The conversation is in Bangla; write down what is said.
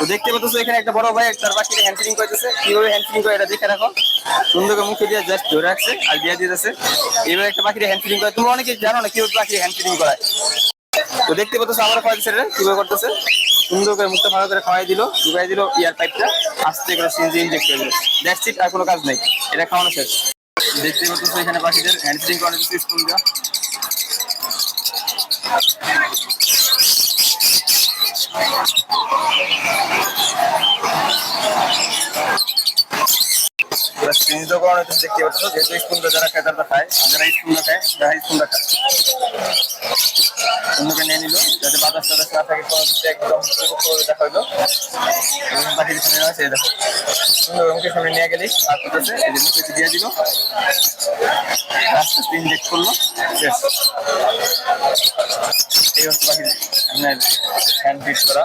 তো দেখতে পাচ্ছ এখানে একটা বড় ভাই তার বাকিটা হ্যান্ড ফিডিং করতেছে, কিভাবে হ্যান্ড ফিডিং করে এটা দেখে রাখো। সুন্দর করে মুখে দিয়ে জাস্ট ধরে রাখছে আর দিয়ে দিতেছে। এইভাবে একটা বাকিটা হ্যান্ড ফিডিং করে, তোমরা অনেকে জানো না কিভাবে বাকি হ্যান্ড ফিডিং করায়। তো দেখতে পাচ্ছ আমরা খাওয়াইছে এটা কিভাবে করতেছে, সুন্দর করে মুখটা ভালো করে খাওয়াই দিল, ঢুকাই দিল ইয়ার পাইপটা, আস্তে করে সিনজি ইনজেক্ট করে দিল। দ্যাটস ইট, আর কোনো কাজ নেই, এটা খাওয়ানো শেষ। দেখতে পাচ্ছ এখানে বাকিদের হ্যান্ড ফিডিং করানো স্পুন দেওয়া। দেখতে পাচ্ছ যেহেতু স্পুনটা যারা খায় তারা খায়, যারা স্পুনটা খায় যারা স্পুনটা খায় অন্যকে নিয়ে নিল যাতে বাতাস টাতাস না থাকে, কোনো কিছু একদম দেখা হইলো। বাকি কিছু নেওয়া আছে দেখো, সুন্দর মুখের সামনে নিয়ে গেলেই আর করতেছে, এই যে মুখে দিয়ে দিল, আস্তে আস্তে ইনজেক্ট করলো, শেষ। এই হচ্ছে বাকি আপনার হ্যান্ড ফিট করা।